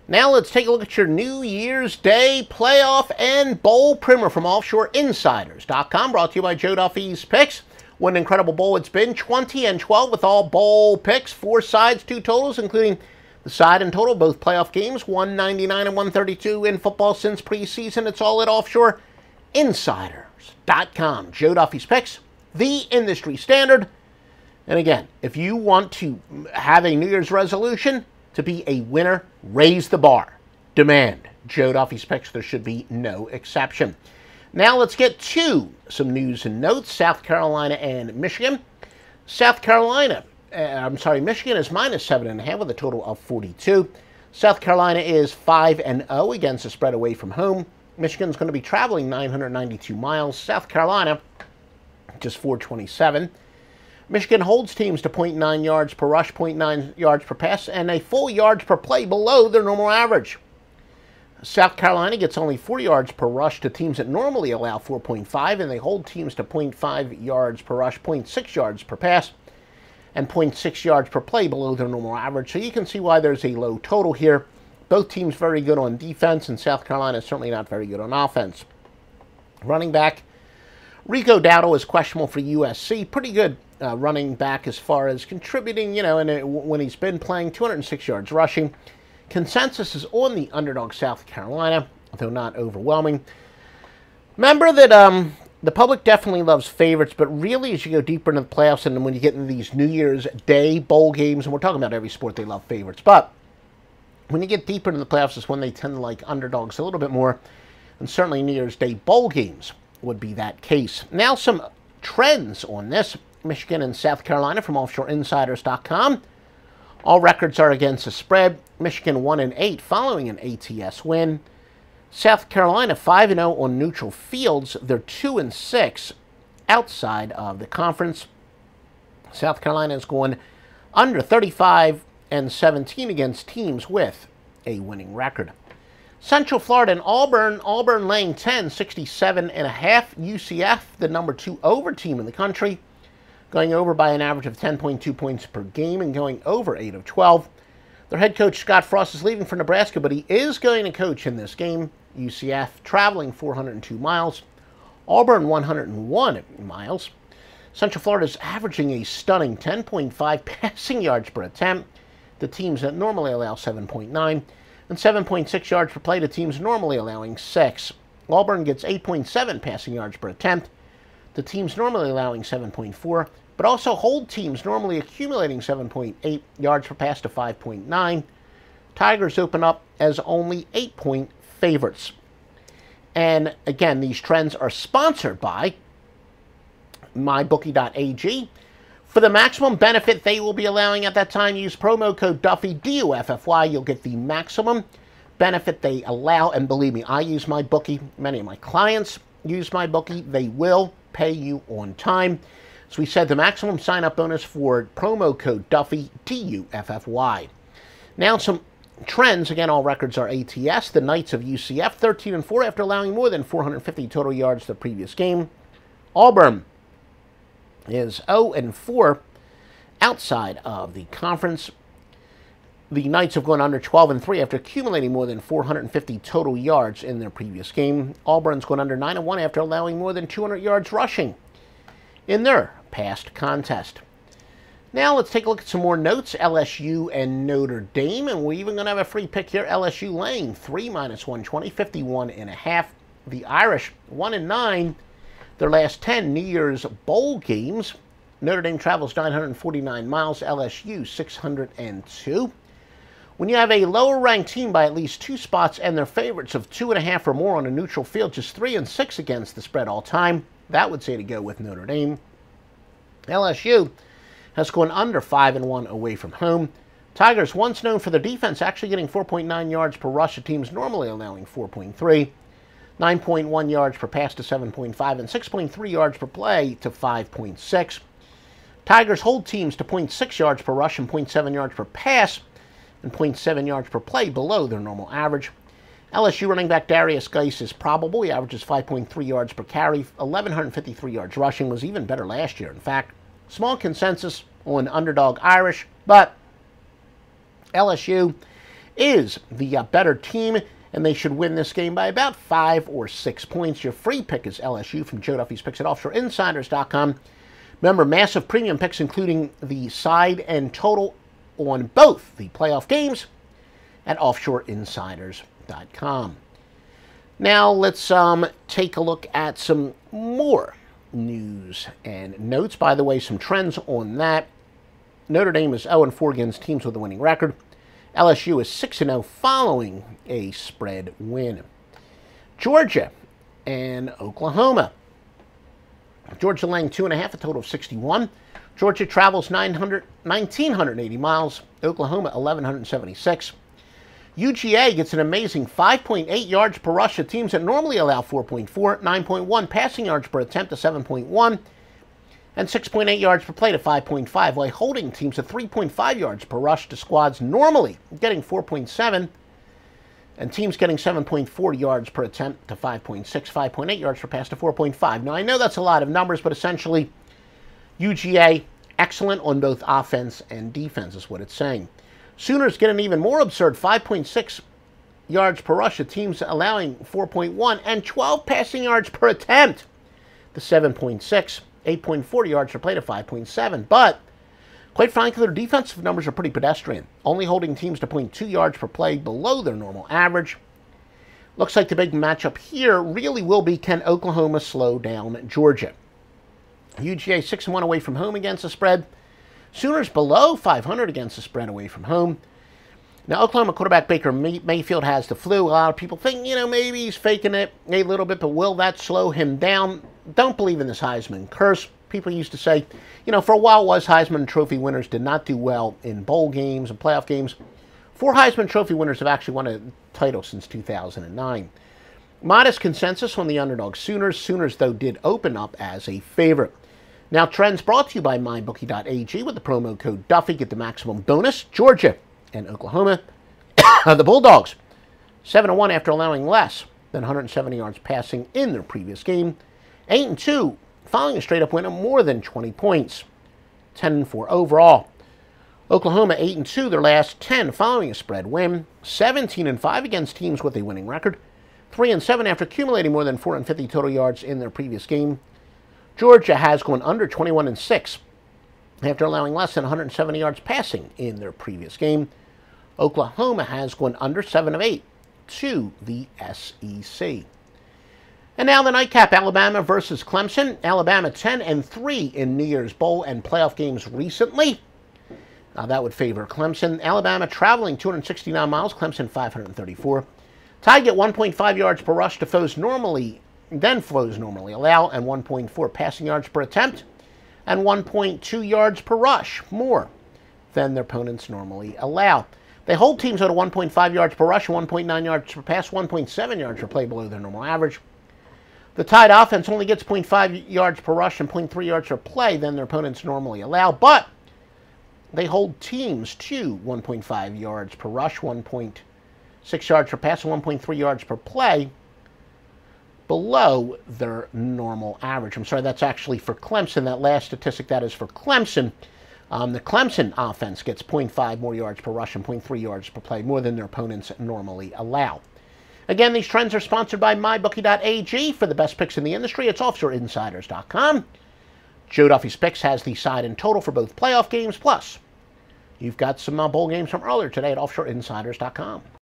Now let's take a look at your New Year's Day playoff and bowl primer from OffshoreInsiders.com, brought to you by Joe Duffy's Picks. What an incredible bowl it's been, 20-12 with all bowl picks, 4 sides, 2 totals, including the side and total, both playoff games, 199 and 132 in football since preseason. It's all at OffshoreInsiders.com. Joe Duffy's Picks, the industry standard. And again, if you want to have a New Year's resolution to be a winner, raise the bar. Demand Joe Duffy's Picks. There should be no exception. Now let's get to some news and notes. South Carolina and Michigan. Michigan is minus 7.5 with a total of 42. South Carolina is 5-0 against the spread away from home. Michigan's going to be traveling 992 miles. South Carolina, just 427. Michigan holds teams to 0.9 yards per rush, 0.9 yards per pass, and a full yards per play below their normal average. South Carolina gets only 4 yards per rush to teams that normally allow 4.5, and they hold teams to 0.5 yards per rush, 0.6 yards per pass, and 0.6 yards per play below their normal average. So you can see why there's a low total here. Both teams very good on defense, and South Carolina is certainly not very good on offense. Running back, Rico Dowdle is questionable for USC. Pretty good running back as far as contributing, and when he's been playing, 206 yards rushing. Consensus is on the underdog South Carolina, though not overwhelming. Remember that the public definitely loves favorites, but really as you go deeper into the playoffs and when you get into these New Year's Day bowl games, and we're talking about every sport, they love favorites, but when you get deeper into the playoffs is when they tend to like underdogs a little bit more, and certainly New Year's Day bowl games would be that case. Now some trends on this. Michigan and South Carolina from OffshoreInsiders.com. All records are against the spread. Michigan 1-8 following an ATS win. South Carolina 5-0 on neutral fields. They're 2-6 outside of the conference. South Carolina is going under 35-17 against teams with a winning record. Central Florida and Auburn. Auburn laying 10, 67.5. UCF, the number 2 over team in the country, going over by an average of 10.2 points per game and going over 8 of 12. Their head coach, Scott Frost, is leaving for Nebraska, but he is going to coach in this game. UCF traveling 402 miles. Auburn 101 miles. Central Florida is averaging a stunning 10.5 passing yards per attempt. The teams that normally allow 7.9. And 7.6 yards per play to teams normally allowing 6. Auburn gets 8.7 passing yards per attempt. The teams normally allowing 7.4, but also hold teams normally accumulating 7.8 yards per pass to 5.9. Tigers open up as only 8-point favorites. And again, these trends are sponsored by mybookie.ag. For the maximum benefit they will be allowing at that time, use promo code Duffy, DUFFY. You'll get the maximum benefit they allow. And believe me, I use MyBookie. Many of my clients use MyBookie. They will pay you on time. So we said the maximum sign-up bonus for promo code Duffy, DUFFY. Now some trends. Again, all records are ATS. The Knights of UCF, 13-4 after allowing more than 450 total yards the previous game. Auburn is 0-4 outside of the conference. The Knights have gone under 12-3 after accumulating more than 450 total yards in their previous game. Auburn's gone under 9-1 after allowing more than 200 yards rushing in their past contest. Now let's take a look at some more notes. LSU and Notre Dame, and we're even going to have a free pick here. LSU laying 3 minus 120, 51.5. The Irish 1-9. Their last 10 New Year's bowl games. Notre Dame travels 949 miles, LSU 602. When you have a lower-ranked team by at least 2 spots and their favorites of 2.5 or more on a neutral field, just 3-6 against the spread all time, that would say to go with Notre Dame. LSU has gone under 5-1 away from home. Tigers, once known for their defense, actually getting 4.9 yards per rush to teams normally allowing 4.3. 9.1 yards per pass to 7.5, and 6.3 yards per play to 5.6. Tigers hold teams to 0.6 yards per rush and 0.7 yards per pass, and 0.7 yards per play below their normal average. LSU running back Darius Geis is probable. He averages 5.3 yards per carry, 1,153 yards rushing, was even better last year. In fact, small consensus on underdog Irish, but LSU is the better team, and they should win this game by about 5 or 6 points. Your free pick is LSU from Joe Duffy's Picks at OffshoreInsiders.com. Remember, massive premium picks, including the side and total on both the playoff games at OffshoreInsiders.com. Now let's take a look at some more news and notes. By the way, some trends on that. Notre Dame is 0-4 against teams with a winning record. LSU is 6-0 following a spread win. Georgia and Oklahoma. Georgia laying 2.5, a total of 61. Georgia travels 1,980 miles. Oklahoma, 1,176. UGA gets an amazing 5.8 yards per rush to teams that normally allow 4.4, 9.1 passing yards per attempt to 7.1, and 6.8 yards per play to 5.5, while holding teams to 3.5 yards per rush to squads normally getting 4.7, and teams getting 7.4 yards per attempt to 5.6, 5.8 yards per pass to 4.5. Now, I know that's a lot of numbers, but essentially, UGA, excellent on both offense and defense is what it's saying. Sooners get an even more absurd 5.6 yards per rush to teams allowing 4.1 and 12 passing yards per attempt to 7.6, 8.4 yards per play to 5.7. But, quite frankly, their defensive numbers are pretty pedestrian, only holding teams to 0.2 yards per play below their normal average. Looks like the big matchup here really will be, can Oklahoma slow down Georgia? UGA 6-1 away from home against the spread. Sooners below 500 against the spread away from home. Now, Oklahoma quarterback Baker Mayfield has the flu. A lot of people think, maybe he's faking it a little bit, but will that slow him down? Don't believe in this Heisman curse. People used to say, for a while Heisman Trophy winners did not do well in bowl games and playoff games. 4 Heisman Trophy winners have actually won a title since 2009. Modest consensus on the underdog Sooners. Sooners, though, did open up as a favorite. Now, trends brought to you by MyBookie.ag with the promo code Duffy. Get the maximum bonus. Georgia and Oklahoma. The Bulldogs, 7-1 after allowing less than 170 yards passing in their previous game. 8-2 following a straight-up win of more than 20 points. 10-4 overall. Oklahoma 8-2 their last 10 following a spread win. 17-5 against teams with a winning record. 3-7 after accumulating more than 450 total yards in their previous game. Georgia has gone under 21-6 after allowing less than 170 yards passing in their previous game. Oklahoma has gone under 7 of 8 to the SEC. And now the nightcap, Alabama versus Clemson. Alabama 10-3 in New Year's Bowl and playoff games recently. Now that would favor Clemson. Alabama traveling 269 miles, Clemson 534. Tide get 1.5 yards per rush to foes normally allow, and 1.4 passing yards per attempt, and 1.2 yards per rush, more than their opponents normally allow. They hold teams at a 1.5 yards per rush, 1.9 yards per pass, 1.7 yards per play below their normal average. The Tide offense only gets 0.5 yards per rush and 0.3 yards per play than their opponents normally allow, but they hold teams to 1.5 yards per rush, 1.6 yards per pass, and 1.3 yards per play below their normal average. I'm sorry, that's actually for Clemson. That last statistic, that is for Clemson. The Clemson offense gets 0.5 more yards per rush and 0.3 yards per play, more than their opponents normally allow. Again, these trends are sponsored by MyBookie.ag. For the best picks in the industry, it's OffshoreInsiders.com. Joe Duffy's Picks has the side and total for both playoff games, plus you've got some bowl games from earlier today at OffshoreInsiders.com.